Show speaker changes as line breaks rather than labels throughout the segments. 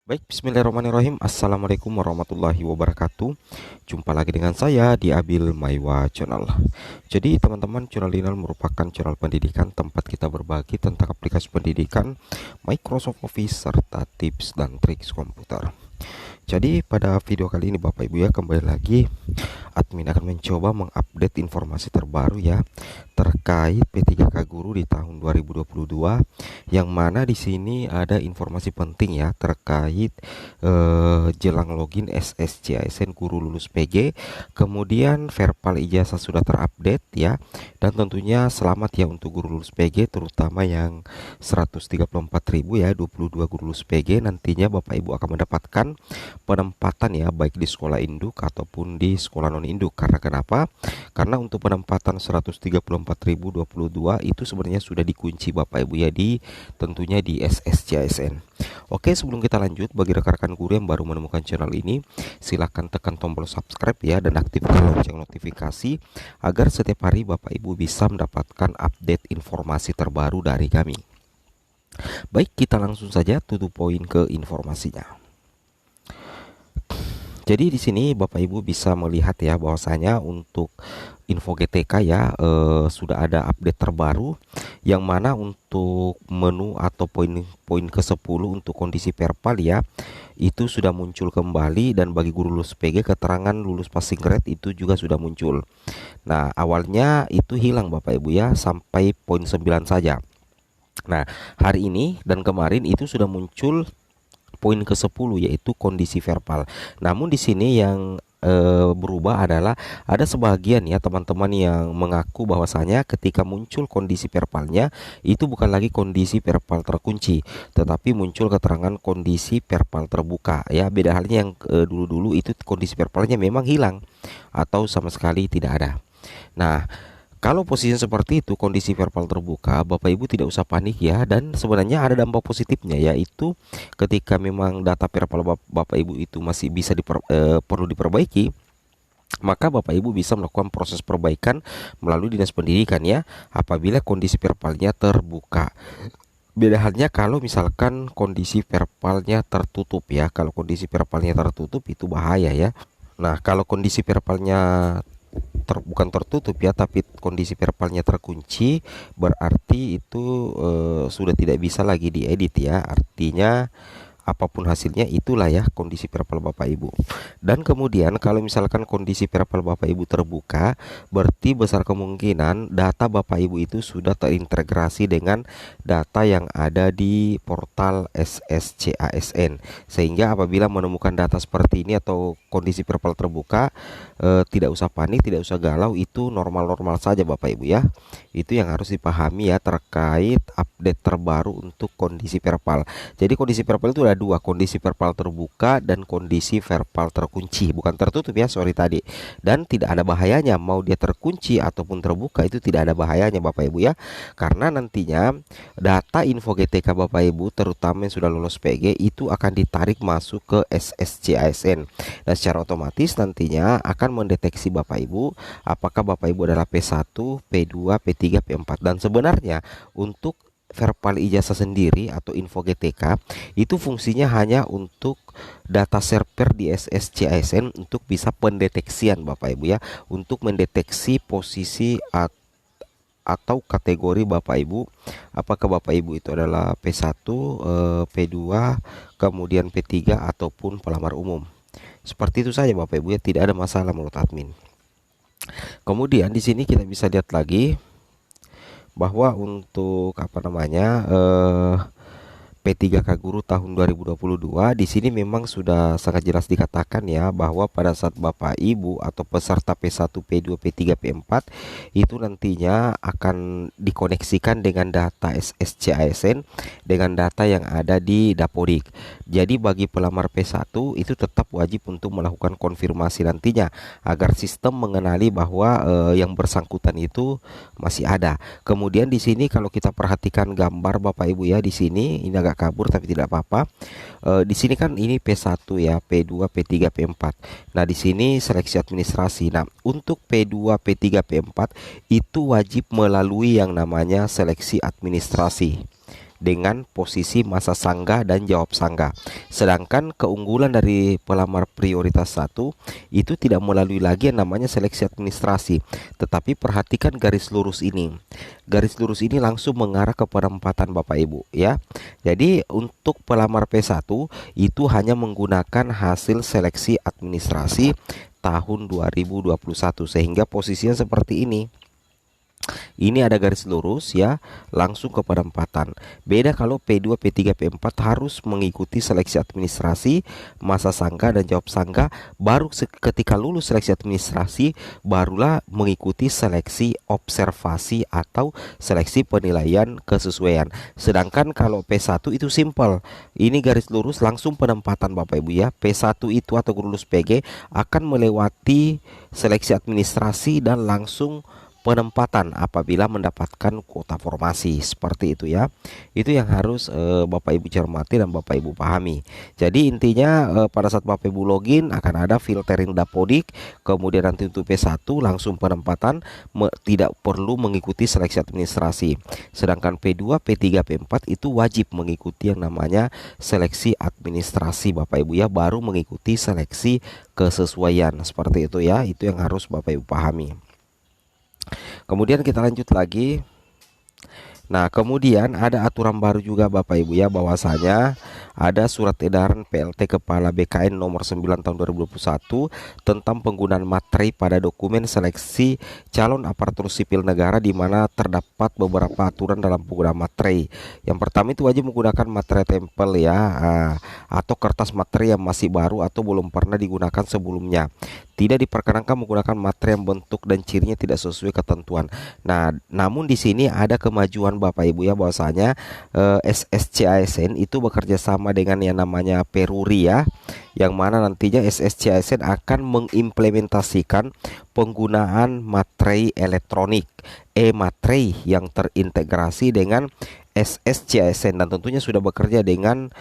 Baik, bismillahirrahmanirrahim. Assalamualaikum warahmatullahi wabarakatuh. Jumpa lagi dengan saya di Abil Maiwa Channel. Jadi teman-teman, channel ini merupakan channel pendidikan tempat kita berbagi tentang aplikasi pendidikan, Microsoft Office, serta tips dan trik komputer. Jadi pada video kali ini Bapak Ibu ya, kembali lagi admin akan mencoba mengupdate informasi terbaru ya terkait P3K Guru di tahun 2022, yang mana di sini ada informasi penting ya terkait jelang login SSCASN Guru lulus PG, kemudian verbal ijazah sudah terupdate ya, dan tentunya selamat ya untuk guru lulus PG, terutama yang 134.000 ya, 22 guru lulus PG nantinya Bapak Ibu akan mendapatkan penempatan ya, baik di sekolah induk ataupun di sekolah non induk. Karena kenapa? Karena untuk penempatan 134.022 itu sebenarnya sudah dikunci Bapak Ibu ya, tentunya di SSCASN. Oke, sebelum kita lanjut, bagi rekan-rekan guru yang baru menemukan channel ini, silahkan tekan tombol subscribe ya dan aktifkan lonceng notifikasi agar setiap hari Bapak Ibu bisa mendapatkan update informasi terbaru dari kami. Baik, kita langsung saja tutup poin ke informasinya. Jadi di sini Bapak Ibu bisa melihat ya bahwasanya untuk info GTK ya sudah ada update terbaru, yang mana untuk menu atau poin ke-10 untuk kondisi perpal ya itu sudah muncul kembali, dan bagi guru lulus PG keterangan lulus passing grade itu juga sudah muncul. Nah, awalnya itu hilang Bapak Ibu ya sampai poin 9 saja. Nah, hari ini dan kemarin itu sudah muncul poin ke-10 yaitu kondisi verbal. Namun di sini yang berubah adalah ada sebagian ya teman-teman yang mengaku bahwasanya ketika muncul kondisi verbalnya itu bukan lagi kondisi verbal terkunci, tetapi muncul keterangan kondisi verbal terbuka ya. Beda halnya yang dulu-dulu itu kondisi verbalnya memang hilang atau sama sekali tidak ada. Nah, kalau posisinya seperti itu, kondisi verbal terbuka, Bapak Ibu tidak usah panik ya. Dan sebenarnya ada dampak positifnya, yaitu ketika memang data verbal Bapak Ibu itu masih bisa perlu diperbaiki, maka Bapak Ibu bisa melakukan proses perbaikan melalui Dinas Pendidikan ya, apabila kondisi verbalnya terbuka. Beda halnya kalau misalkan kondisi verbalnya tertutup ya. Kalau kondisi verbalnya tertutup itu bahaya ya. Nah, kalau kondisi verbalnya bukan tertutup ya, tapi kondisi verbalnya terkunci, berarti itu sudah tidak bisa lagi diedit ya. Artinya apapun hasilnya itulah ya kondisi verbal Bapak Ibu. Dan kemudian kalau misalkan kondisi verbal Bapak Ibu terbuka, berarti besar kemungkinan data Bapak Ibu itu sudah terintegrasi dengan data yang ada di portal SSCASN, sehingga apabila menemukan data seperti ini atau kondisi verbal terbuka, tidak usah panik, tidak usah galau, itu normal-normal saja Bapak Ibu ya. Itu yang harus dipahami ya terkait update terbaru untuk kondisi verbal. Jadi kondisi verbal itu ada dua, kondisi verbal terbuka dan kondisi verbal terkunci, bukan tertutup ya, sorry tadi. Dan tidak ada bahayanya mau dia terkunci ataupun terbuka, itu tidak ada bahayanya Bapak Ibu ya, karena nantinya data info GTK Bapak Ibu terutama yang sudah lolos PG itu akan ditarik masuk ke SSCASN, dan secara otomatis nantinya akan mendeteksi Bapak Ibu apakah Bapak Ibu adalah P1, P2, P3, P4. Dan sebenarnya untuk verbal ijazah sendiri atau info GTK itu fungsinya hanya untuk data server di SSCASN untuk bisa pendeteksian Bapak Ibu ya, untuk mendeteksi posisi atau kategori Bapak Ibu, apakah Bapak Ibu itu adalah P1, P2, kemudian P3 ataupun pelamar umum. Seperti itu saja Bapak Ibu ya, tidak ada masalah menurut admin. Kemudian di sini kita bisa lihat lagi bahwa untuk P3K Guru tahun 2022 di sini memang sudah sangat jelas dikatakan ya bahwa pada saat Bapak Ibu atau peserta P1, P2, P3, P4 itu nantinya akan dikoneksikan dengan data SSCASN dengan data yang ada di Dapodik. Jadi bagi pelamar P1 itu tetap wajib untuk melakukan konfirmasi nantinya agar sistem mengenali bahwa yang bersangkutan itu masih ada. Kemudian di sini kalau kita perhatikan gambar Bapak Ibu ya, di sini ini agak kabur tapi tidak apa-apa. Di sini kan ini P1 ya, P2, P3, P4. Nah, di sini seleksi administrasi. Nah, untuk P2, P3, P4 itu wajib melalui yang namanya seleksi administrasi. dengan posisi masa sanggah dan jawab sanggah. Sedangkan keunggulan dari pelamar prioritas 1 itu tidak melalui lagi yang namanya seleksi administrasi. Tetapi perhatikan garis lurus ini. Garis lurus ini langsung mengarah ke penempatan Bapak Ibu ya. Jadi untuk pelamar P1 itu hanya menggunakan hasil seleksi administrasi tahun 2021 sehingga posisinya seperti ini. Ini ada garis lurus ya, langsung ke penempatan. Beda kalau P2, P3, P4 harus mengikuti seleksi administrasi, masa sanggah dan jawab sanggah. Baru ketika lulus seleksi administrasi, barulah mengikuti seleksi observasi atau seleksi penilaian kesesuaian. Sedangkan kalau P1 itu simple. Ini garis lurus langsung penempatan Bapak Ibu ya. P1 itu atau lulus PG akan melewati seleksi administrasi dan langsung penempatan apabila mendapatkan kuota formasi seperti itu ya. Itu yang harus Bapak Ibu cermati dan Bapak Ibu pahami. Jadi intinya pada saat Bapak Ibu login akan ada filtering dapodik, kemudian nanti untuk P1 langsung penempatan, tidak perlu mengikuti seleksi administrasi. Sedangkan P2, P3, P4 itu wajib mengikuti yang namanya seleksi administrasi Bapak Ibu ya, baru mengikuti seleksi kesesuaian seperti itu ya. Itu yang harus Bapak Ibu pahami. Kemudian kita lanjut lagi. Nah, kemudian ada aturan baru juga Bapak Ibu ya, bahwasanya ada surat edaran PLT Kepala BKN nomor 9 tahun 2021 tentang penggunaan materi pada dokumen seleksi calon aparatur sipil negara, di mana terdapat beberapa aturan dalam penggunaan materi. Yang pertama itu wajib menggunakan materi tempel ya, atau kertas materi yang masih baru atau belum pernah digunakan sebelumnya. Tidak diperkenankan menggunakan materi yang bentuk dan cirinya tidak sesuai ketentuan. Nah, namun di sini ada kemajuan Bapak Ibu ya, bahwasanya SSCASN itu bekerja sama dengan yang namanya Peruri ya, yang mana nantinya SSCASN akan mengimplementasikan penggunaan materi elektronik e-materi yang terintegrasi dengan SSCASN, dan tentunya sudah bekerja dengan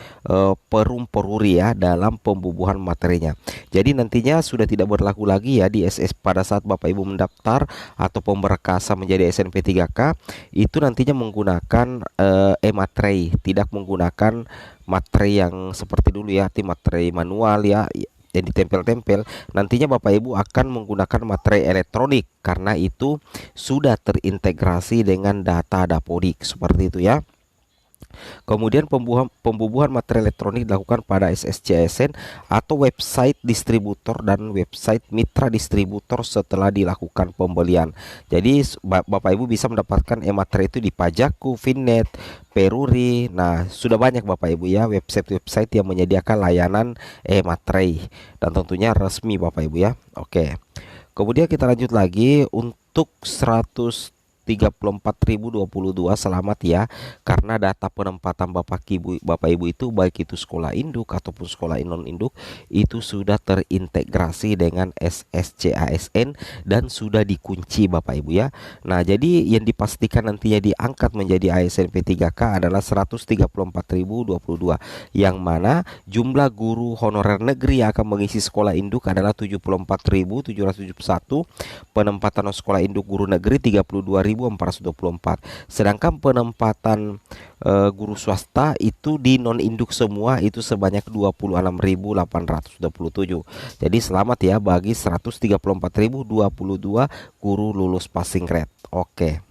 Perum Peruri ya dalam pembubuhan materinya. Jadi nantinya sudah tidak berlaku lagi ya di SS pada saat Bapak Ibu mendaftar atau pemberkasan menjadi SNP 3K itu nantinya menggunakan e-materi, tidak menggunakan materi yang seperti dulu ya, materi manual ya yang ditempel-tempel. Nantinya Bapak Ibu akan menggunakan materi elektronik karena itu sudah terintegrasi dengan data dapodik seperti itu ya. Kemudian pembubuhan materi elektronik dilakukan pada SSCASN atau website distributor dan website mitra distributor setelah dilakukan pembelian. Jadi Bapak Ibu bisa mendapatkan e-materi itu di Pajaku, Finnet, Peruri. Nah, sudah banyak Bapak Ibu ya website-website yang menyediakan layanan e-materi dan tentunya resmi Bapak Ibu ya. Oke. Kemudian kita lanjut lagi untuk 134.022 selamat ya, karena data penempatan Bapak Ibu itu baik itu sekolah induk ataupun sekolah non induk itu sudah terintegrasi dengan SSCASN dan sudah dikunci Bapak Ibu ya. Nah, jadi yang dipastikan nantinya diangkat menjadi ASN P3K adalah 134.022, yang mana jumlah guru honorer negeri yang akan mengisi sekolah induk adalah 74.771, penempatan sekolah induk guru negeri 32.424. Sedangkan penempatan guru swasta itu di non induk semua itu sebanyak 26.827. Jadi selamat ya bagi 134.022 guru lulus passing grade. Oke.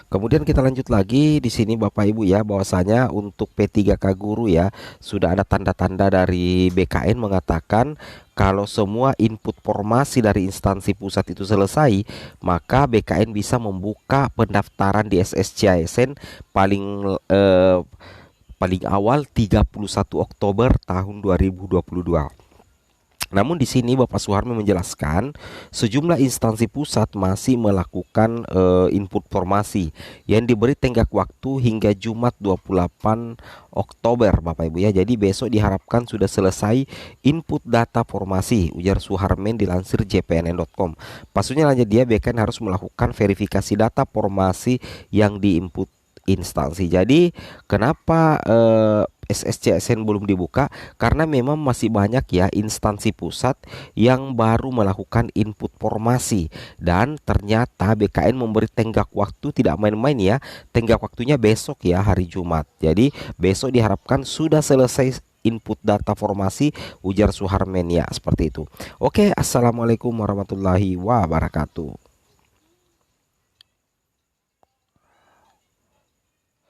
Kemudian kita lanjut lagi di sini Bapak Ibu ya, bahwasanya untuk P3K guru ya sudah ada tanda-tanda dari BKN mengatakan kalau semua input formasi dari instansi pusat itu selesai, maka BKN bisa membuka pendaftaran di SSCASN paling awal 31 Oktober tahun 2022. Namun di sini Bapak Suharmi menjelaskan sejumlah instansi pusat masih melakukan input formasi yang diberi tenggat waktu hingga Jumat 28 Oktober Bapak Ibu ya. Jadi besok diharapkan sudah selesai input data formasi, ujar Suharmen dilansir jpnn.com. Maksudnya lanjut dia BKN harus melakukan verifikasi data formasi yang diinput instansi. Jadi kenapa SSCSN belum dibuka? Karena memang masih banyak ya instansi pusat yang baru melakukan input formasi, dan ternyata BKN memberi tenggat waktu tidak main-main ya. Tenggat waktunya besok ya, hari Jumat. Jadi besok diharapkan sudah selesai input data formasi, ujar Suharmen ya, seperti itu. Oke, assalamualaikum warahmatullahi wabarakatuh.